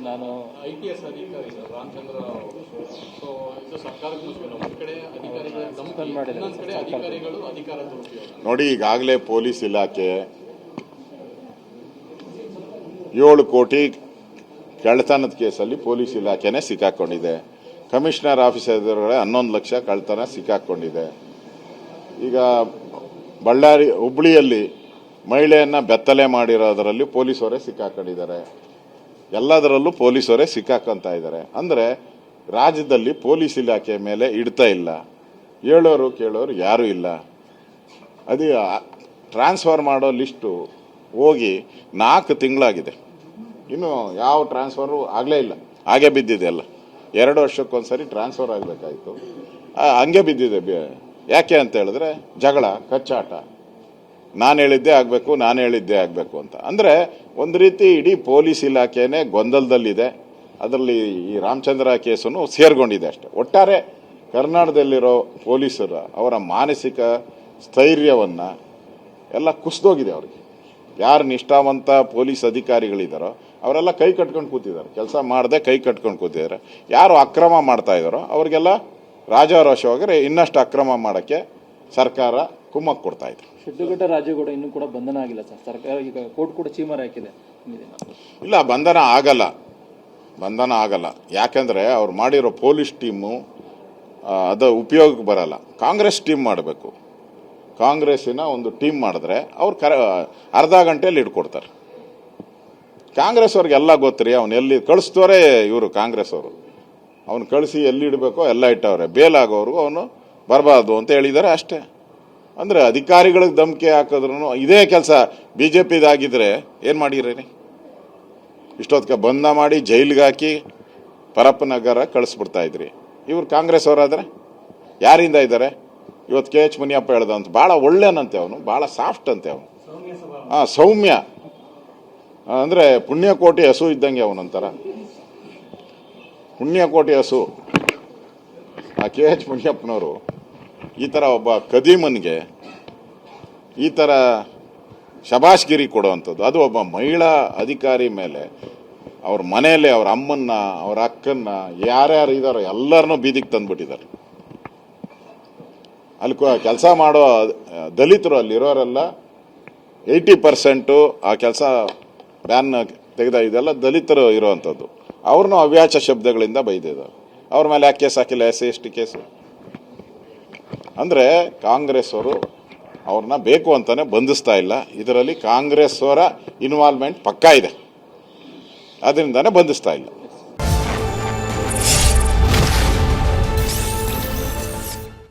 ನಾನು IPS ಅಧಿಕಾರಿ Ramachandra so ಇದು ಸರ್ಕಾರಕ್ಕೆ ಮುಖ್ಯ. ಒಂದು ಕಡೆ ಅಧಿಕಾರಿಗಳ ಧಮಕಿ, ಇನ್ನೊಂದು ಕಡೆ ಅಧಿಕಾರಿಗಳು ಅಧಿಕಾರ ದುರುಪಯೋಗ. ನೋಡಿ, ಈಗಾಗಲೇ ಪೊಲೀಸ್ ಇಲಾಖೆ 7 ಕೋಟಿ ಕಳ್ಳತನದ ಕೇಸಲ್ಲಿ ಪೊಲೀಸ್ ಇಲಾಖೆನೇ ಸಿಕ್ಕಾಕೊಂಡಿದೆ. ಕಮಿಷನರ್ ಆಫೀಸರ್ಗಳೇ 11 ಲಕ್ಷ ಕಳ್ಳತನ ಸಿಕ್ಕಾಕೊಂಡಿದೆ. ಈಗ ಹುಬ್ಬಳ್ಳಿಯಲ್ಲಿ ಮಹಿಳೆಯನ್ನ ಬೆತ್ತಲೆ ಮಾಡಿರೋದರಲ್ಲಿ ಪೊಲೀಸರೇ ಸಿಕ್ಕಾಕೊಂಡಿದ್ದಾರೆ. ಎಲ್ಲದರಲ್ಲೂ ಪೊಲೀಸರೇ ಸಿಕ್ಕಾಕೊಂತ ಇದ್ದಾರೆ. ಅಂದರೆ ರಾಜ್ಯದಲ್ಲಿ ಪೊಲೀಸ್ ಇಲಾಖೆ ಮೇಲೆ ಇಡ್ತಾ ಇಲ್ಲ. ಹೇಳೋರು ಕೇಳೋರು ಯಾರೂ ಇಲ್ಲ. ಅದು ಟ್ರಾನ್ಸ್ಫರ್ ಮಾಡೋ ಲಿಸ್ಟು ಹೋಗಿ 4 ತಿಂಗಳಾಗಿದೆ. ಇನ್ನು ಯಾವ ಟ್ರಾನ್ಸ್ಫರು ಆಗಲೇ ಇಲ್ಲ. ಹಾಗೆ ಬಿದ್ದಿದೆ ಎಲ್ಲ. 2 ವರ್ಷಕ್ಕೊಂದ್ಸರಿ ಟ್ರಾನ್ಸ್ಫರ್ ಆಗಬೇಕಾಯಿತು, ಹಂಗೆ ಬಿದ್ದಿದೆ. ಯಾಕೆ ಅಂತ ಹೇಳಿದ್ರೆ ಜಗಳ, ಕಚ್ಚಾಟ, ನಾನು ಹೇಳಿದ್ದೇ ಆಗಬೇಕು ಅಂತ. ಅಂದರೆ ಒಂದು ರೀತಿ ಇಡೀ ಪೊಲೀಸ್ ಇಲಾಖೆನೇ ಗೊಂದಲದಲ್ಲಿದೆ. ಅದರಲ್ಲಿ ಈ ರಾಮಚಂದ್ರ ಕೇಸನ್ನು ಸೇರ್ಕೊಂಡಿದೆ ಅಷ್ಟೆ. ಒಟ್ಟಾರೆ ಕರ್ನಾಟಕದಲ್ಲಿರೋ ಪೊಲೀಸರ ಅವರ ಮಾನಸಿಕ ಸ್ಥೈರ್ಯವನ್ನು ಎಲ್ಲ ಕುಸಿದೋಗಿದೆ. ಅವ್ರಿಗೆ ಯಾರು ನಿಷ್ಠಾವಂತ ಪೊಲೀಸ್ ಅಧಿಕಾರಿಗಳಿದ್ದಾರೋ ಅವರೆಲ್ಲ ಕೈ ಕಟ್ಕೊಂಡು ಕೂತಿದ್ದಾರೆ. ಕೆಲಸ ಮಾಡದೆ ಕೈ ಕಟ್ಕೊಂಡು ಕೂತಿದ್ದಾರೆ. ಯಾರು ಅಕ್ರಮ ಮಾಡ್ತಾ ಇದ್ದಾರೋ ಅವ್ರಿಗೆಲ್ಲ ರಾಜಾರೋಷವಾಗಿ ಇನ್ನಷ್ಟು ಅಕ್ರಮ ಮಾಡೋಕ್ಕೆ ಸರ್ಕಾರ ಕುಮ್ಮಕ್ಕು ಕೊಡ್ತಾ ಇದೆ. ಶಿಡ್ಲಘಟ್ಟ ರಾಜೇಗೌಡ ಇನ್ನೂ ಕೂಡ ಬಂಧನ ಆಗಿಲ್ಲ ಸರ್. ಸರ್ಕಾರ ಈಗ ಕೋರ್ಟ್ ಕೂಡ ಚೀಮರ್ ಹಾಕಿದೆ. ಇಲ್ಲ, ಬಂಧನ ಆಗಲ್ಲ. ಯಾಕಂದರೆ ಅವ್ರು ಮಾಡಿರೋ ಪೊಲೀಸ್ ಟೀಮು ಅದು ಉಪಯೋಗಕ್ಕೆ ಬರಲ್ಲ. ಕಾಂಗ್ರೆಸ್ ಟೀಮ್ ಮಾಡಬೇಕು. ಕಾಂಗ್ರೆಸ್ಸಿನ ಒಂದು ಟೀಮ್ ಮಾಡಿದ್ರೆ ಅವ್ರು ಅರ್ಧ ಗಂಟೆಯಲ್ಲಿ ಹಿಡ್ಕೊಡ್ತಾರೆ. ಕಾಂಗ್ರೆಸ್ ಅವ್ರಿಗೆಲ್ಲ ಗೊತ್ತರಿ. ಅವ್ನು ಎಲ್ಲಿ ಕಳಿಸ್ತೋರೆ ಇವರು ಕಾಂಗ್ರೆಸ್ ಅವರು. ಅವನು ಕಳಿಸಿ ಎಲ್ಲಿ ಇಡಬೇಕೋ ಎಲ್ಲ ಇಟ್ಟವ್ರೆ. ಬೇಲಾಗೋರ್ಗು ಅವನು ಬರಬಾರ್ದು ಅಂತ ಹೇಳಿದ್ದಾರೆ ಅಷ್ಟೇ. ಅಂದರೆ ಅಧಿಕಾರಿಗಳಿಗೆ ಧಮಕಿ ಹಾಕಿದ್ರು ಇದೇ ಕೆಲಸ BJPದಾಗಿದ್ದರೆ ಏನು ಮಾಡಿರಿ? ಇಷ್ಟೊತ್ತಿಗೆ ಬಂಧ ಮಾಡಿ ಜೈಲಿಗೆ ಹಾಕಿ ಪರಪ್ಪನಗರ ಕಳಿಸ್ಬಿಡ್ತಾ ಇದ್ರಿ. ಇವ್ರು ಕಾಂಗ್ರೆಸ್ ಅವರಾದರೆ ಯಾರಿಂದ ಇದ್ದಾರೆ? ಇವತ್ತು KH ಮುನಿಯಪ್ಪ ಹೇಳ್ದಂತ ಭಾಳ ಒಳ್ಳೆನಂತೆ ಅವನು, ಭಾಳ ಸಾಫ್ಟ್ ಅಂತೆ ಅವನು. ಸೌಮ್ಯ ಅಂದರೆ ಪುಣ್ಯಕೋಟಿ ಹಸು ಇದ್ದಂಗೆ ಅವನಂತರ. ಪುಣ್ಯಕೋಟಿ ಹಸು KH ಮುನಿಯಪ್ಪನವರು ಈ ಥರ ಒಬ್ಬ ಕದೀಮನ್ಗೆ ಈ ಥರ ಶಬಾಷ್ಗಿರಿ ಕೊಡುವಂಥದ್ದು, ಅದು ಒಬ್ಬ ಮಹಿಳಾ ಅಧಿಕಾರಿ ಮೇಲೆ ಅವ್ರ ಮನೆಯಲ್ಲೇ ಅವ್ರ ಅಮ್ಮನ್ನ, ಅವ್ರ ಅಕ್ಕನ್ನ, ಯಾರ್ಯಾರು ಇದ್ದಾರೋ ಎಲ್ಲರನ್ನೂ ಬೀದಿಗೆ ತಂದುಬಿಟ್ಟಿದ್ದಾರೆ. ಅಲ್ಲಿ ಕೆಲಸ ಮಾಡೋ ದಲಿತರು ಅಲ್ಲಿರೋರೆಲ್ಲ 80% ಆ ಕೆಲಸ ಬ್ಯಾನ್ ತೆಗೆದ ಇದೆಲ್ಲ ದಲಿತರು ಇರೋವಂಥದ್ದು. ಅವ್ರನ್ನೂ ಅವ್ಯಾಚ ಶಬ್ದಗಳಿಂದ ಬೈದಿದ್ದಾರೆ. ಅವ್ರ ಮೇಲೆ ಯಾಕೆ ಕೇಸ್ ಹಾಕಿಲ್ಲ? SC/ST case. ಅಂದರೆ ಕಾಂಗ್ರೆಸ್ ಅವರು ಅವ್ರನ್ನ ಬೇಕು ಅಂತಾನೆ ಬಂಧಿಸ್ತಾ ಇಲ್ಲ. ಇದರಲ್ಲಿ ಕಾಂಗ್ರೆಸ್ ಅವರ ಇನ್ವಾಲ್ವ್ಮೆಂಟ್ ಪಕ್ಕಾ ಇದೆ, ಅದರಿಂದಾನೇ ಬಂಧಿಸ್ತಾ ಇಲ್ಲ.